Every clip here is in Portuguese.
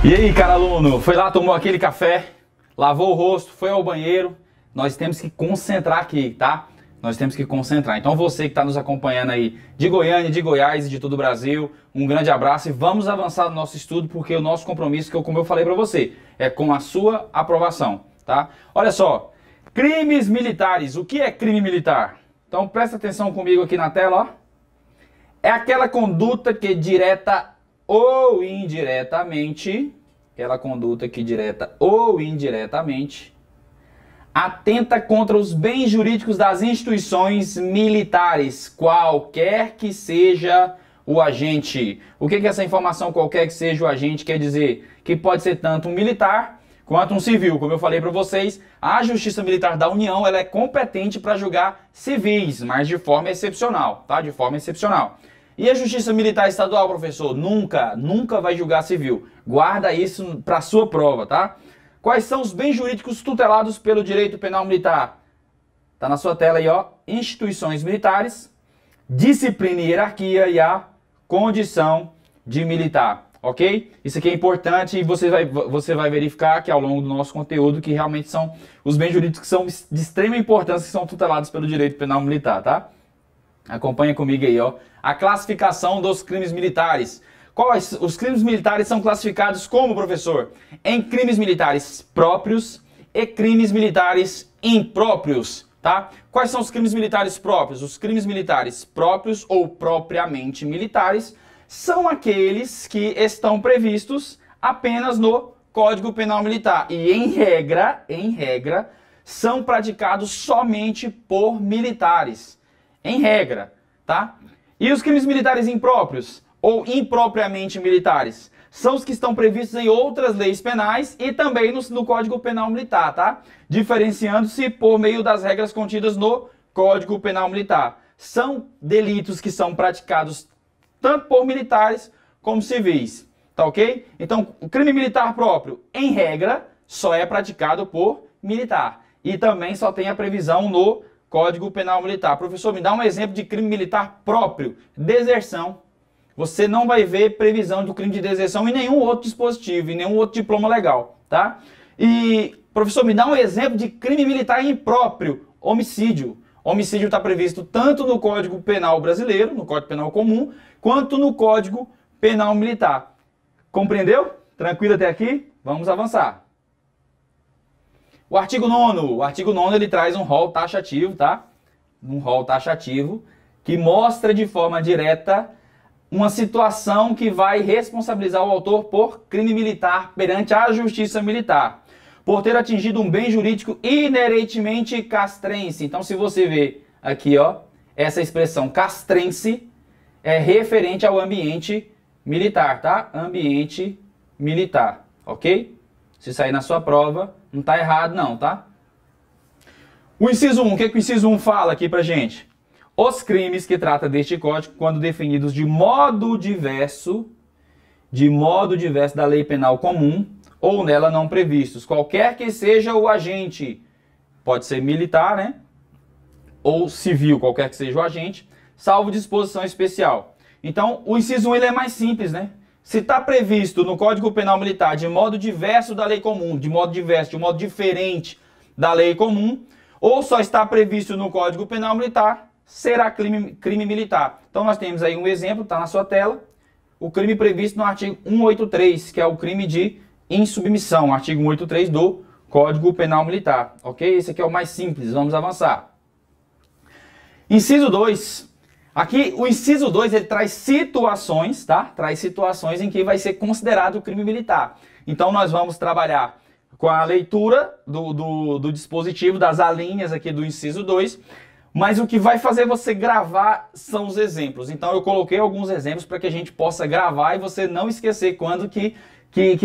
E aí, cara aluno, foi lá, tomou aquele café, lavou o rosto, foi ao banheiro. Nós temos que concentrar aqui, tá? Nós temos que concentrar. Então você que está nos acompanhando aí de Goiânia, de Goiás e de todo o Brasil, um grande abraço e vamos avançar no nosso estudo porque o nosso compromisso, como eu falei para você, é com a sua aprovação, tá? Olha só, crimes militares. O que é crime militar? Então presta atenção comigo aqui na tela, ó. É aquela conduta que direta ou indiretamente, atenta contra os bens jurídicos das instituições militares, qualquer que seja o agente. O que essa informação qualquer que seja o agente quer dizer? Que pode ser tanto um militar quanto um civil. Como eu falei para vocês, a Justiça Militar da União ela é competente para julgar civis, mas de forma excepcional, tá? De forma excepcional. E a Justiça Militar Estadual, professor? Nunca vai julgar civil. Guarda isso para sua prova, tá? Quais são os bens jurídicos tutelados pelo direito penal militar? Tá na sua tela aí, ó. Instituições militares, disciplina e hierarquia e a condição de militar, ok? Isso aqui é importante e você vai verificar que ao longo do nosso conteúdo que realmente são os bens jurídicos que são de extrema importância que são tutelados pelo direito penal militar, tá? Acompanha comigo aí, ó. A classificação dos crimes militares. Os crimes militares são classificados como, professor? Em crimes militares próprios e crimes militares impróprios, tá? Quais são os crimes militares próprios? Os crimes militares próprios ou propriamente militares são aqueles que estão previstos apenas no Código Penal Militar e, em regra, são praticados somente por militares. Em regra, tá? E os crimes militares impróprios ou impropriamente militares são os que estão previstos em outras leis penais e também no Código Penal Militar, tá? Diferenciando-se por meio das regras contidas no Código Penal Militar. São delitos que são praticados tanto por militares como civis, tá ok? Então, o crime militar próprio, em regra, só é praticado por militar e também só tem a previsão no Código Penal Militar. Professor, me dá um exemplo de crime militar próprio. Deserção. Você não vai ver previsão do crime de deserção em nenhum outro dispositivo, em nenhum outro diploma legal, tá? E, professor, me dá um exemplo de crime militar impróprio. Homicídio. Homicídio está previsto tanto no Código Penal brasileiro, no Código Penal comum, quanto no Código Penal Militar. Compreendeu? Tranquilo até aqui? Vamos avançar. O artigo 9º, ele traz um rol taxativo, tá? Um rol taxativo que mostra de forma direta uma situação que vai responsabilizar o autor por crime militar perante a Justiça Militar, por ter atingido um bem jurídico inerentemente castrense. Então, se você vê aqui, ó, essa expressão castrense é referente ao ambiente militar, tá? Ambiente militar, ok? Se sair na sua prova, não tá errado não, tá? O inciso 1, o que o inciso 1 fala aqui pra gente? Os crimes que trata deste código, quando definidos de modo diverso da lei penal comum, ou nela não previstos, qualquer que seja o agente, pode ser militar, né? Ou civil, qualquer que seja o agente, salvo disposição especial. Então, o inciso 1 ele é mais simples, né? Se está previsto no Código Penal Militar de modo diverso da lei comum, de modo diferente da lei comum, ou só está previsto no Código Penal Militar, será crime militar. Então nós temos aí um exemplo, está na sua tela, o crime previsto no artigo 183, que é o crime de insubmissão, artigo 183 do Código Penal Militar, ok? Esse aqui é o mais simples, vamos avançar. Inciso 2. Aqui, o inciso 2, ele traz situações, tá? Traz situações em que vai ser considerado crime militar. Então, nós vamos trabalhar com a leitura do dispositivo, das alíneas aqui do inciso 2, mas o que vai fazer você gravar são os exemplos. Então, eu coloquei alguns exemplos para que a gente possa gravar e você não esquecer quando que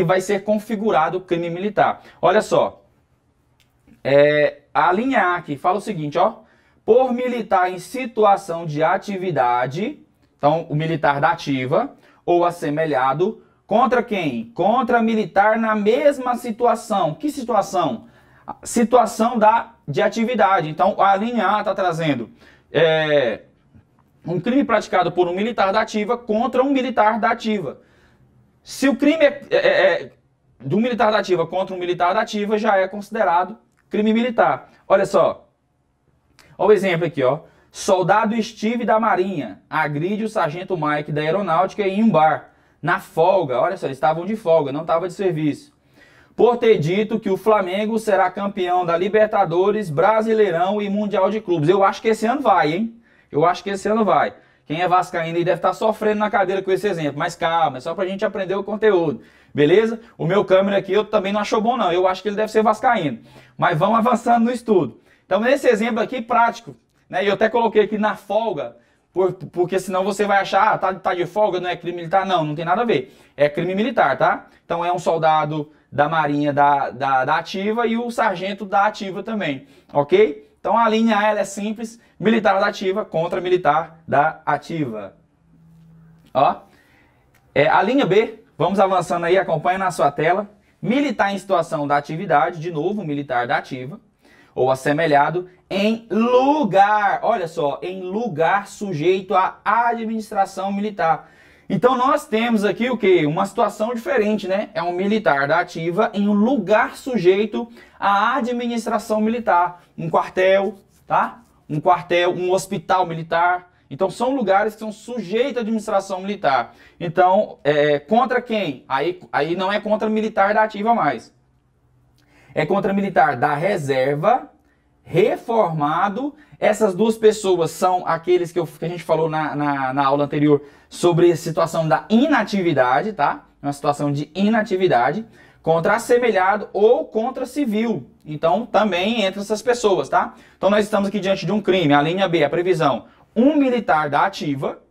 vai ser configurado o crime militar. Olha só, a linha A aqui fala o seguinte, ó. Por militar em situação de atividade, então o militar da ativa, ou assemelhado, contra quem? Contra militar na mesma situação. Que situação? Situação de atividade. Então a linha A está trazendo um crime praticado por um militar da ativa contra um militar da ativa. Se o crime do militar da ativa contra um militar da ativa já é considerado crime militar. Olha só. Olha o exemplo aqui, ó. Soldado Steve da Marinha agride o sargento Mike da Aeronáutica em um bar. Na folga, olha só, eles estavam de folga, não estavam de serviço. Por ter dito que o Flamengo será campeão da Libertadores, Brasileirão e Mundial de Clubes. Eu acho que esse ano vai, hein? Eu acho que esse ano vai. Quem é vascaíno aí deve estar sofrendo na cadeira com esse exemplo. Mas calma, é só pra gente aprender o conteúdo. Beleza? O meu câmera aqui eu também não achou bom não. Eu acho que ele deve ser vascaíno. Mas vamos avançando no estudo. Então nesse exemplo aqui prático, né? Eu até coloquei aqui na folga, porque senão você vai achar, tá de folga, não é crime militar? Não, não tem nada a ver. É crime militar, tá? Então é um soldado da Marinha da ativa e o sargento da ativa também, ok? Então a linha A ela é simples, militar da ativa contra militar da ativa. Ó, a linha B, vamos avançando aí, acompanha na sua tela. Militar em situação da atividade, de novo, militar da ativa, ou assemelhado, em lugar, olha só, em lugar sujeito à administração militar. Então nós temos aqui o quê? Uma situação diferente, né? É um militar da ativa em um lugar sujeito à administração militar. Um quartel, tá? Um quartel, um hospital militar. Então são lugares que são sujeitos à administração militar. Então, contra quem? Aí não é contra militar da ativa mais. É contra militar da reserva, reformado. Essas duas pessoas são aqueles que a gente falou na aula anterior sobre a situação da inatividade, tá? Uma situação de inatividade contra assemelhado ou contra civil. Então, também entre essas pessoas, tá? Então, nós estamos aqui diante de um crime. A linha B, a previsão. Um militar da ativa,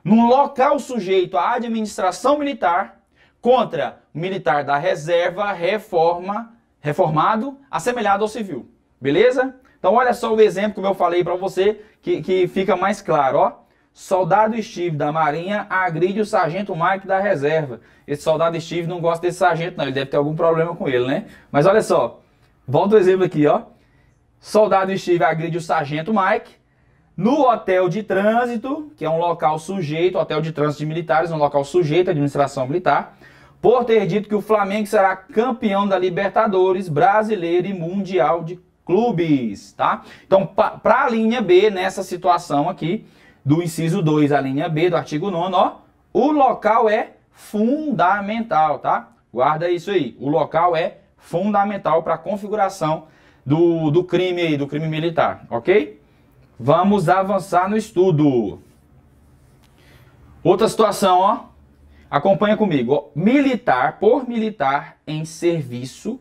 num local sujeito à administração militar, contra militar da reserva, reformado, assemelhado ao civil. Beleza? Então olha só o exemplo como eu falei para você, que fica mais claro, ó. Soldado Steve da Marinha agride o sargento Mike da reserva. Esse soldado Steve não gosta desse sargento não, ele deve ter algum problema com ele, né? Mas olha só, volta o exemplo aqui, ó. Soldado Steve agride o sargento Mike no hotel de trânsito, que é um local sujeito, hotel de trânsito de militares, um local sujeito à administração militar, por ter dito que o Flamengo será campeão da Libertadores, Brasileiro e Mundial de Clubes, tá? Então, para a linha B, nessa situação aqui, do inciso 2, a linha B do artigo 9º, ó, o local é fundamental, tá? Guarda isso aí, o local é fundamental para a configuração do crime aí, do crime militar, ok? Vamos avançar no estudo. Outra situação, ó, acompanha comigo, ó. Militar, por militar em serviço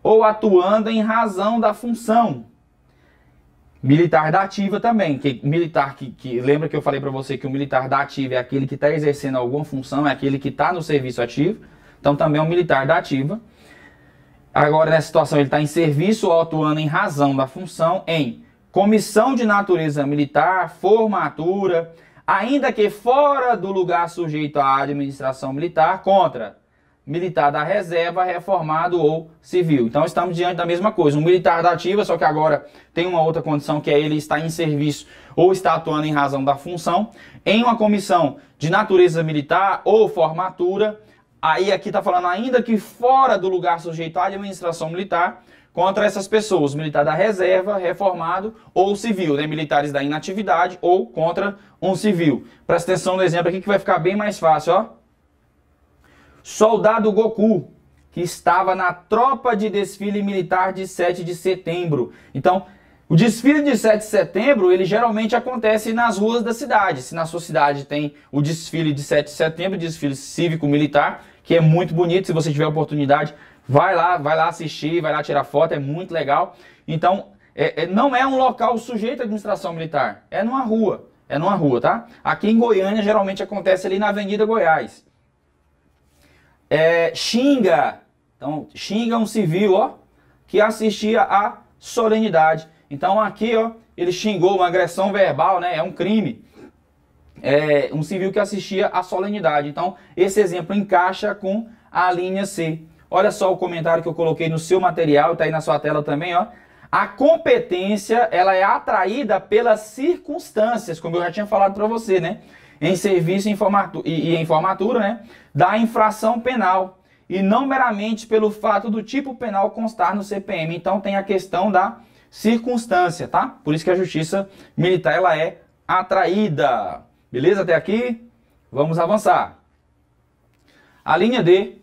ou atuando em razão da função. Militar da ativa também, militar que lembra que eu falei para você que o militar da ativa é aquele que está exercendo alguma função, é aquele que está no serviço ativo, então também é um militar da ativa. Agora nessa situação ele está em serviço ou atuando em razão da função, em comissão de natureza militar, formatura, ainda que fora do lugar sujeito à administração militar, contra militar da reserva, reformado ou civil. Então estamos diante da mesma coisa, um militar da ativa, só que agora tem uma outra condição que é ele estar em serviço ou está atuando em razão da função, em uma comissão de natureza militar ou formatura, aí aqui está falando ainda que fora do lugar sujeito à administração militar, contra essas pessoas, militar da reserva, reformado ou civil, né? Militares da inatividade ou contra um civil. Presta atenção no exemplo aqui que vai ficar bem mais fácil, ó. Soldado Goku, que estava na tropa de desfile militar de 7 de setembro. Então, o desfile de 7 de setembro, ele geralmente acontece nas ruas da cidade. Se na sua cidade tem o desfile de 7 de setembro, desfile cívico-militar, que é muito bonito, se você tiver oportunidade, vai lá assistir, vai lá tirar foto, é muito legal. Então, não é um local sujeito à administração militar, é numa rua, tá? Aqui em Goiânia, geralmente acontece ali na Avenida Goiás. Xinga, então, xinga um civil, ó, que assistia à solenidade. Então, aqui, ó, ele xingou uma agressão verbal, né? É um crime. Um civil que assistia à solenidade. Então, esse exemplo encaixa com a linha C. Olha só o comentário que eu coloquei no seu material, tá aí na sua tela também, ó. A competência, ela é atraída pelas circunstâncias, como eu já tinha falado para você, né? Em serviço e em formatura, né? Da infração penal e não meramente pelo fato do tipo penal constar no CPM. Então tem a questão da circunstância, tá? Por isso que a justiça militar ela é atraída. Beleza até aqui? Vamos avançar. A linha D,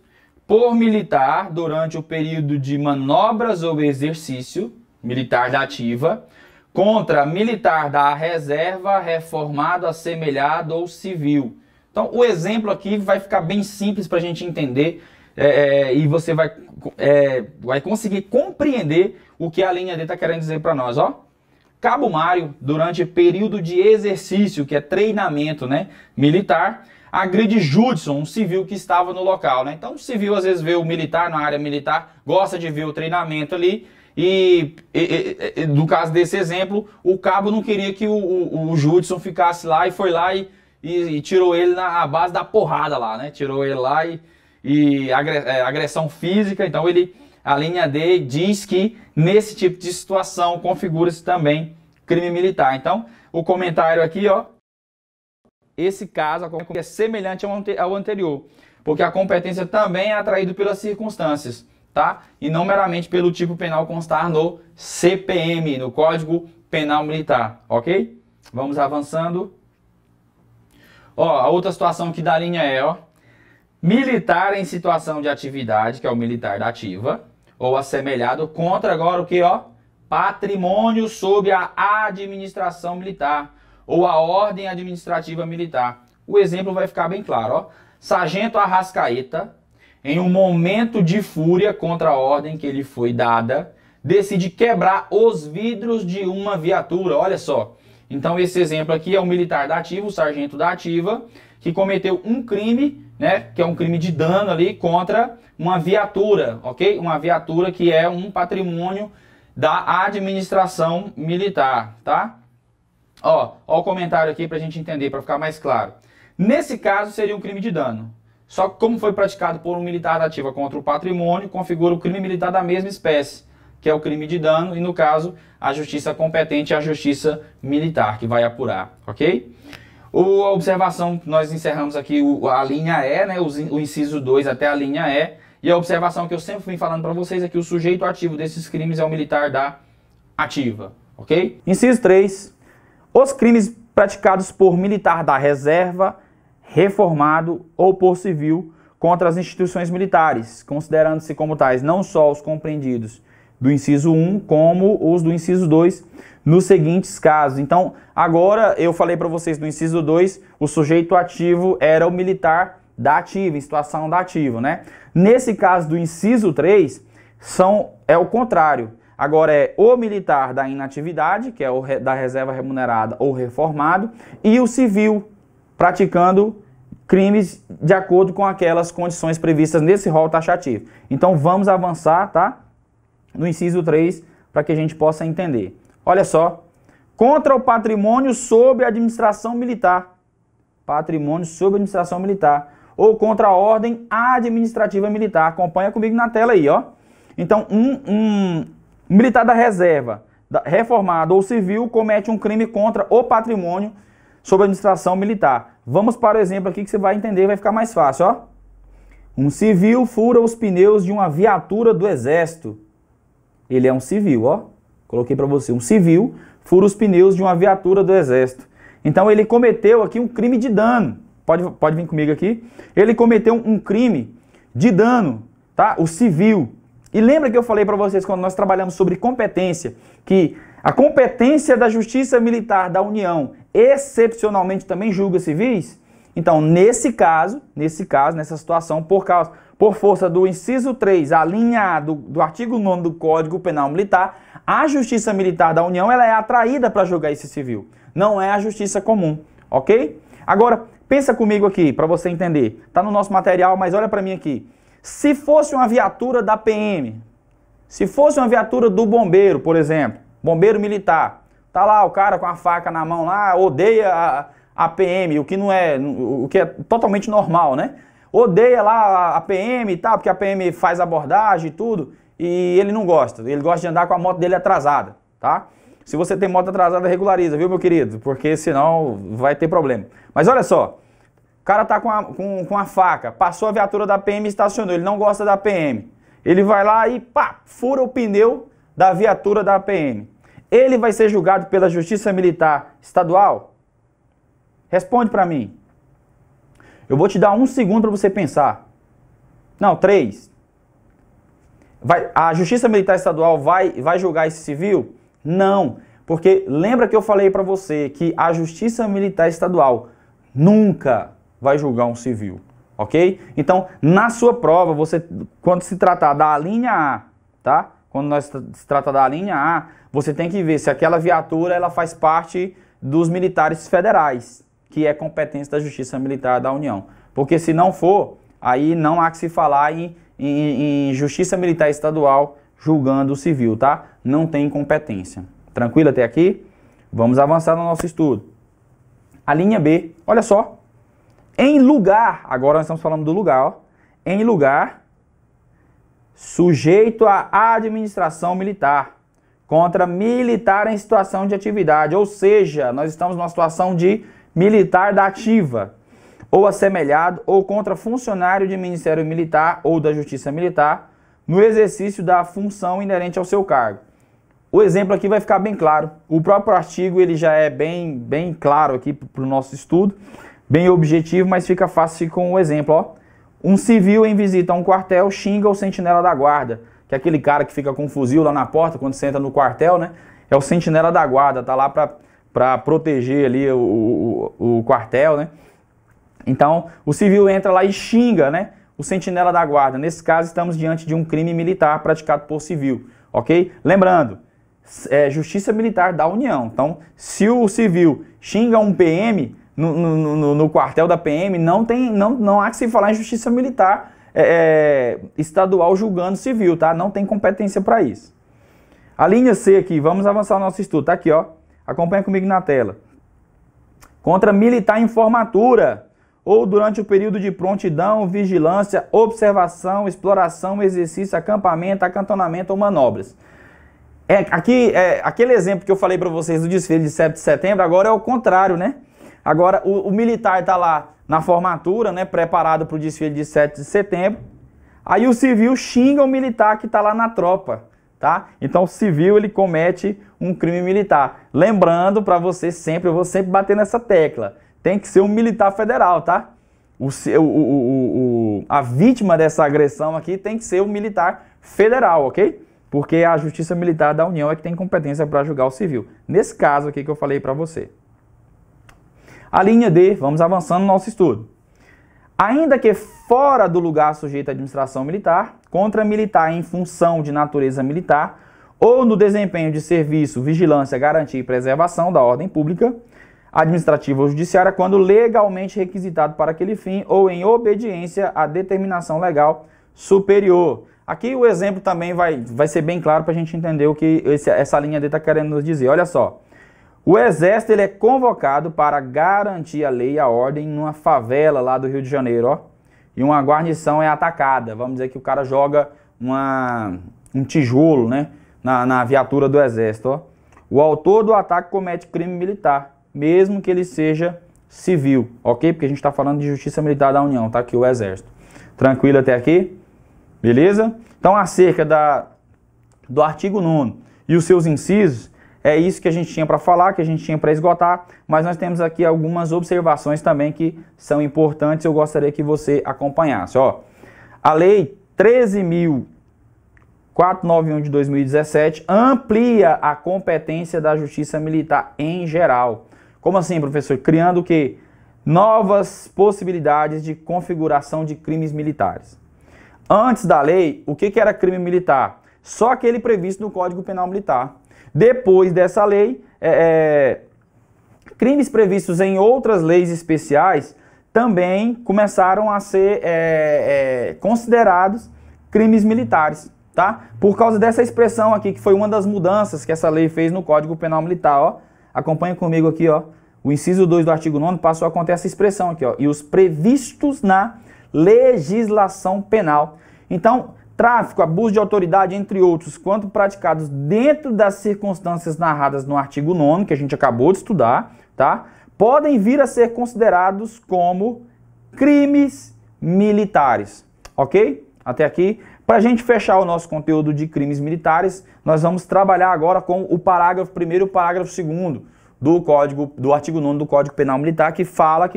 por militar durante o período de manobras ou exercício militar da ativa, contra militar da reserva, reformado, assemelhado ou civil. Então o exemplo aqui vai ficar bem simples para a gente entender e você vai conseguir compreender o que a linha D está querendo dizer para nós, ó. Cabo Mário, durante período de exercício, que é treinamento, né, militar, agride Judson, um civil que estava no local, né? Então o civil às vezes vê o militar na área militar, gosta de ver o treinamento ali e no caso desse exemplo, o cabo não queria que o Judson ficasse lá e foi lá e tirou ele na base da porrada lá, né? Tirou ele lá e agressão física. Então a linha D diz que nesse tipo de situação configura-se também crime militar. Então o comentário aqui, ó, esse caso é semelhante ao anterior, porque a competência também é atraída pelas circunstâncias, tá? E não meramente pelo tipo penal constar no CPM, no Código Penal Militar, ok? Vamos avançando. Ó, a outra situação aqui da linha é, ó, militar em situação de atividade, que é o militar da ativa, ou assemelhado contra agora o que, ó? Patrimônio sob a administração militar, ou a ordem administrativa militar. O exemplo vai ficar bem claro, ó. Sargento Arrascaeta, em um momento de fúria contra a ordem que lhe foi dada, decide quebrar os vidros de uma viatura. Olha só. Então esse exemplo aqui é um militar da ativa, o sargento da ativa, que cometeu um crime, né, que é um crime de dano ali contra uma viatura, ok? Uma viatura que é um patrimônio da administração militar, tá? Ó o comentário aqui para a gente entender, para ficar mais claro. Nesse caso seria um crime de dano. Só que como foi praticado por um militar da ativa contra o patrimônio, configura o crime militar da mesma espécie, que é o crime de dano, e no caso a justiça competente é a justiça militar, que vai apurar, ok? A observação, nós encerramos aqui a linha E, né, o inciso 2 até a linha E, e a observação que eu sempre vim falando para vocês é que o sujeito ativo desses crimes é o militar da ativa, ok? Inciso 3. Os crimes praticados por militar da reserva, reformado ou por civil contra as instituições militares, considerando-se como tais não só os compreendidos do inciso 1, como os do inciso 2, nos seguintes casos. Então, agora eu falei para vocês no inciso 2, o sujeito ativo era o militar da ativa, em situação da ativa, né? Nesse caso do inciso 3, é o contrário. Agora é o militar da inatividade, que é o da reserva remunerada ou reformado, e o civil, praticando crimes de acordo com aquelas condições previstas nesse rol taxativo. Então vamos avançar, tá? No inciso 3, para que a gente possa entender. Olha só, contra o patrimônio sob administração militar. Patrimônio sob administração militar. Ou contra a ordem administrativa militar. Acompanha comigo na tela aí, ó. Então, um militar da reserva, reformado ou civil, comete um crime contra o patrimônio sob administração militar. Vamos para o exemplo aqui que você vai entender, vai ficar mais fácil, ó. Um civil fura os pneus de uma viatura do exército. Ele é um civil, ó. Coloquei para você, um civil fura os pneus de uma viatura do exército. Então ele cometeu aqui um crime de dano. Pode vir comigo aqui. Ele cometeu um crime de dano, tá? O civil. E lembra que eu falei para vocês quando nós trabalhamos sobre competência, que a competência da Justiça Militar da União excepcionalmente também julga civis? Então, nessa situação, por força do inciso 3, a linha A do artigo 9º do Código Penal Militar, a Justiça Militar da União ela é atraída para julgar esse civil. Não é a Justiça Comum, ok? Agora, pensa comigo aqui, para você entender. Está no nosso material, mas olha para mim aqui. Se fosse uma viatura da PM, se fosse uma viatura do bombeiro, por exemplo, bombeiro militar, tá lá o cara com a faca na mão lá, odeia a PM, o que é totalmente normal, né? Odeia lá a PM e tal, porque a PM faz abordagem e tudo, e ele não gosta. Ele gosta de andar com a moto dele atrasada, tá? Se você tem moto atrasada, regulariza, viu, meu querido? Porque senão vai ter problema. Mas olha só, o cara tá com a faca, passou a viatura da PM e estacionou, ele não gosta da PM. Ele vai lá e pá, fura o pneu da viatura da PM. Ele vai ser julgado pela Justiça Militar Estadual? Responde para mim. Eu vou te dar 1 segundo para você pensar. Não, 3. A Justiça Militar Estadual vai julgar esse civil? Não, porque lembra que eu falei para você que a Justiça Militar Estadual nunca vai julgar um civil, ok? Então, na sua prova, quando se tratar da linha A, tá? Quando se trata da linha A, você tem que ver se aquela viatura ela faz parte dos militares federais, que é competência da Justiça Militar da União. Porque se não for, aí não há que se falar em Justiça Militar Estadual julgando o civil, tá? Não tem competência. Tranquilo até aqui? Vamos avançar no nosso estudo. A linha B, olha só. Em lugar, agora nós estamos falando do lugar, ó. Em lugar, sujeito à administração militar, contra militar em situação de atividade. Ou seja, nós estamos numa situação de militar da ativa, ou assemelhado, ou contra funcionário de Ministério Militar ou da Justiça Militar, no exercício da função inerente ao seu cargo. O exemplo aqui vai ficar bem claro. O próprio artigo ele já é bem claro aqui para o nosso estudo, bem objetivo, mas fica fácil com o exemplo. Ó. Um civil em visita a um quartel xinga o sentinela da guarda, que é aquele cara que fica com um fuzil lá na porta quando você entra no quartel, né? É o sentinela da guarda, tá lá para proteger ali o quartel, né? Então, o civil entra lá e xinga, né, o sentinela da guarda. Nesse caso, estamos diante de um crime militar praticado por civil, ok? Lembrando, Justiça Militar da União. Então, se o civil xinga um PM no quartel da PM, não há que se falar em Justiça Militar estadual julgando civil, tá? Não tem competência para isso. A linha C aqui, vamos avançar o nosso estudo. Tá aqui, ó. Acompanha comigo na tela. Contra militar em formatura ou durante o período de prontidão, vigilância, observação, exploração, exercício, acampamento, acantonamento ou manobras. Aquele exemplo que eu falei para vocês do desfile de 7 de setembro, agora é o contrário, né? Agora o militar está lá na formatura, né, preparado para o desfile de 7 de setembro, aí o civil xinga o militar que está lá na tropa, tá? Então o civil ele comete um crime militar. Lembrando para você sempre, eu vou sempre bater nessa tecla, tem que ser um militar federal, tá? A vítima dessa agressão aqui tem que ser um militar federal, ok? Porque a Justiça Militar da União é que tem competência para julgar o civil. Nesse caso aqui que eu falei para você. A linha D, vamos avançando no nosso estudo. Ainda que fora do lugar sujeito à administração militar, contra militar em função de natureza militar, ou no desempenho de serviço, vigilância, garantia e preservação da ordem pública, administrativa ou judiciária, quando legalmente requisitado para aquele fim ou em obediência à determinação legal superior. Aqui o exemplo também vai ser bem claro para a gente entender o que essa linha D está querendo nos dizer. Olha só, o Exército ele é convocado para garantir a lei e a ordem numa favela lá do Rio de Janeiro, ó, e uma guarnição é atacada. Vamos dizer que o cara joga um tijolo, né, na viatura do Exército. Ó. O autor do ataque comete crime militar, mesmo que ele seja civil, ok? Porque a gente está falando de Justiça Militar da União, tá aqui o Exército. Tranquilo até aqui? Beleza? Então, acerca do artigo 9º e os seus incisos, é isso que a gente tinha para falar, que a gente tinha para esgotar, mas nós temos aqui algumas observações também que são importantes, eu gostaria que você acompanhasse. Ó, a Lei 13.491 de 2017 amplia a competência da Justiça Militar em geral. Como assim, professor? Criando o quê? Novas possibilidades de configuração de crimes militares. Antes da lei, o que era crime militar? Só aquele previsto no Código Penal Militar. Depois dessa lei, crimes previstos em outras leis especiais também começaram a ser considerados crimes militares, tá? Por causa dessa expressão aqui, que foi uma das mudanças que essa lei fez no Código Penal Militar, ó. Acompanha comigo aqui, ó. O inciso 2 do artigo 9º passou a conter essa expressão aqui, ó. E os previstos na legislação penal. Então, tráfico, abuso de autoridade, entre outros, quanto praticados dentro das circunstâncias narradas no artigo 9º, que a gente acabou de estudar, tá? Podem vir a ser considerados como crimes militares, ok? Até aqui. Para a gente fechar o nosso conteúdo de crimes militares, nós vamos trabalhar agora com o parágrafo 1º e o parágrafo 2º do artigo 9º do Código Penal Militar, que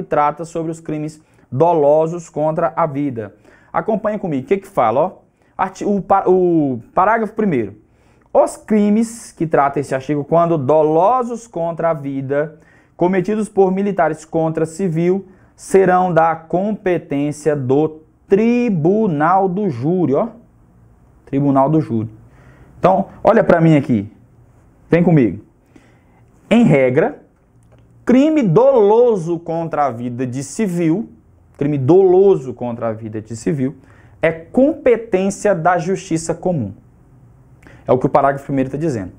trata sobre os crimes dolosos contra a vida. Acompanha comigo. O que fala? O parágrafo 1º. Os crimes que trata esse artigo, quando dolosos contra a vida, cometidos por militares contra civil, serão da competência do Tribunal do Júri, ó. Tribunal do Júri. Então, olha para mim aqui. Vem comigo. Em regra, crime doloso contra a vida de civil, crime doloso contra a vida de civil, é competência da justiça comum. É o que o parágrafo 1º está dizendo.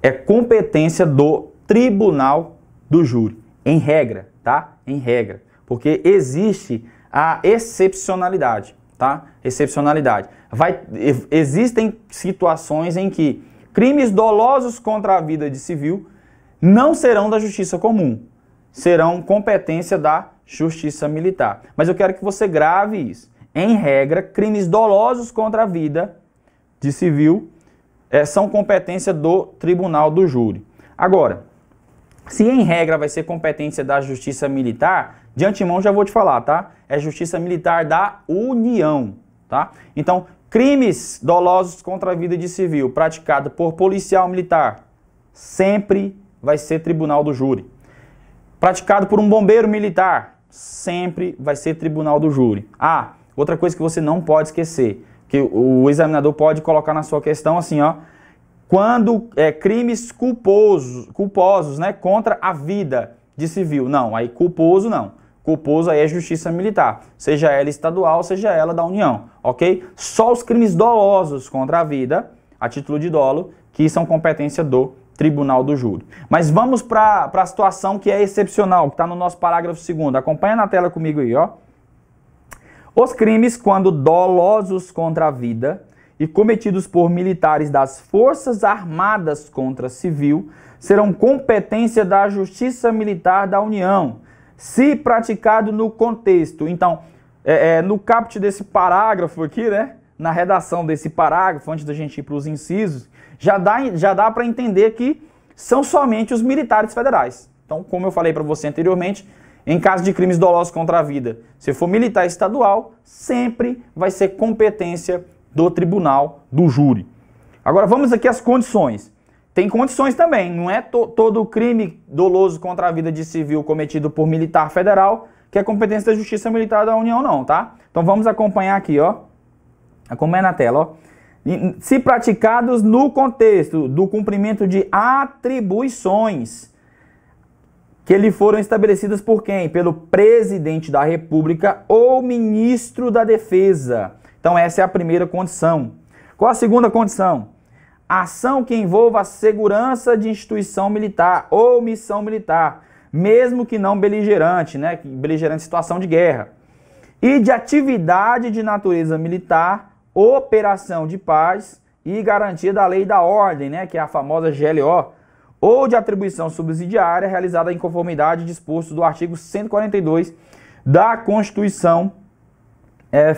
É competência do Tribunal do Júri. Em regra, tá? Em regra. Porque existe a excepcionalidade, tá? Excepcionalidade. Existem situações em que crimes dolosos contra a vida de civil não serão da justiça comum, serão competência da justiça militar. Mas eu quero que você grave isso. Em regra, crimes dolosos contra a vida de civil são competência do Tribunal do Júri. Agora, se em regra vai ser competência da justiça militar, de antemão já vou te falar, tá? É justiça militar da União, tá? Então, crimes dolosos contra a vida de civil praticado por policial militar, sempre vai ser Tribunal do Júri. Praticado por um bombeiro militar, sempre vai ser Tribunal do Júri. Ah, outra coisa que você não pode esquecer, que o examinador pode colocar na sua questão assim, ó, quando crimes culposos, né, contra a vida de civil. Não, aí culposo não. Culposo aí é justiça militar, seja ela estadual, seja ela da União, ok? Só os crimes dolosos contra a vida, a título de dolo, que são competência do Tribunal do Júri. Mas vamos para a situação que é excepcional, que está no nosso parágrafo 2º. Acompanha na tela comigo aí, ó. Os crimes, quando dolosos contra a vida e cometidos por militares das Forças Armadas contra civil, serão competência da Justiça Militar da União, se praticado no contexto. Então, no caput desse parágrafo aqui, né, na redação desse parágrafo, antes da gente ir para os incisos, já dá para entender que são somente os militares federais. Então, como eu falei para você anteriormente, em caso de crimes dolosos contra a vida, se for militar estadual, sempre vai ser competência do Tribunal do Júri. Agora vamos aqui às condições. Tem condições também, não é todo crime doloso contra a vida de civil cometido por militar federal que é competência da Justiça Militar da União, não, tá? Então vamos acompanhar aqui, ó. Acompanha na tela, ó. Se praticados no contexto do cumprimento de atribuições que lhe foram estabelecidas por quem? Pelo Presidente da República ou Ministro da Defesa. Então essa é a primeira condição. Qual a segunda condição? Ação que envolva a segurança de instituição militar ou missão militar, mesmo que não beligerante, né? Beligerante em situação de guerra. E de atividade de natureza militar, operação de paz e garantia da lei e da ordem, né? Que é a famosa GLO, ou de atribuição subsidiária realizada em conformidade disposto do artigo 142 da Constituição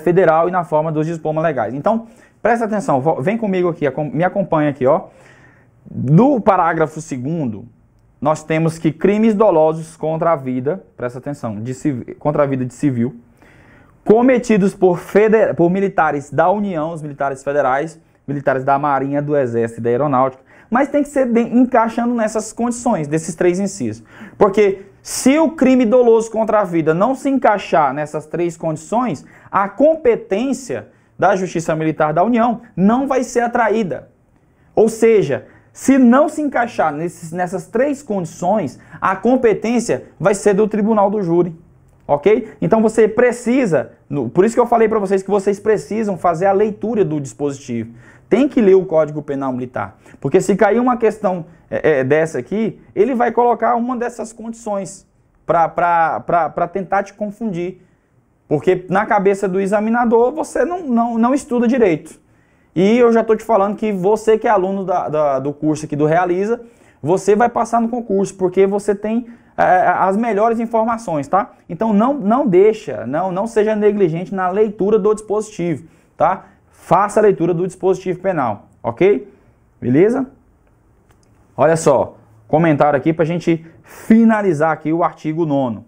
Federal e na forma dos diplomas legais. Então, presta atenção, vem comigo aqui, me acompanha aqui, ó. No parágrafo 2º, nós temos que crimes dolosos contra a vida, presta atenção, contra a vida de civil, cometidos por militares da União, os militares federais, militares da Marinha, do Exército e da Aeronáutica, mas tem que ser encaixando nessas condições, desses três incisos. Porque se o crime doloso contra a vida não se encaixar nessas três condições, a competência da Justiça Militar da União não vai ser atraída. Ou seja, se não se encaixar nessas três condições, a competência vai ser do Tribunal do Júri. Ok? Então você precisa, por isso que eu falei para vocês que vocês precisam fazer a leitura do dispositivo. Tem que ler o Código Penal Militar. Porque se cair uma questão dessa aqui, ele vai colocar uma dessas condições para tentar te confundir. Porque na cabeça do examinador você não estuda direito. E eu já estou te falando que você que é aluno do curso aqui do Realiza, você vai passar no concurso, porque você tem as melhores informações, tá? Então não seja negligente na leitura do dispositivo, tá? Faça a leitura do dispositivo penal, ok? Beleza? Olha só, comentário aqui para a gente finalizar aqui o artigo 9º.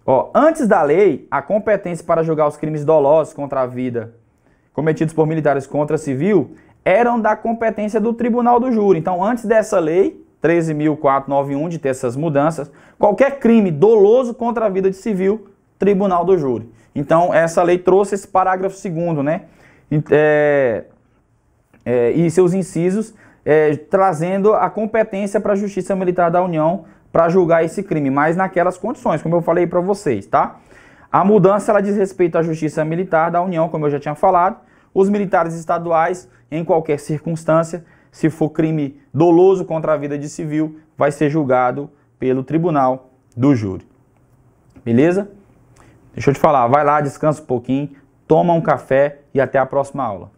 Ó, antes da lei, a competência para julgar os crimes dolosos contra a vida cometidos por militares contra civil eram da competência do Tribunal do Júri. Então, antes dessa lei, 13.491, de ter essas mudanças, qualquer crime doloso contra a vida de civil, Tribunal do Júri. Então, essa lei trouxe esse parágrafo 2º, né? E seus incisos, trazendo a competência para a Justiça Militar da União para julgar esse crime, mas naquelas condições, como eu falei para vocês, tá? A mudança, ela diz respeito à Justiça Militar da União, como eu já tinha falado. Os militares estaduais, em qualquer circunstância, se for crime doloso contra a vida de civil, vai ser julgado pelo Tribunal do Júri. Beleza? Deixa eu te falar, vai lá, descansa um pouquinho, toma um café e até a próxima aula.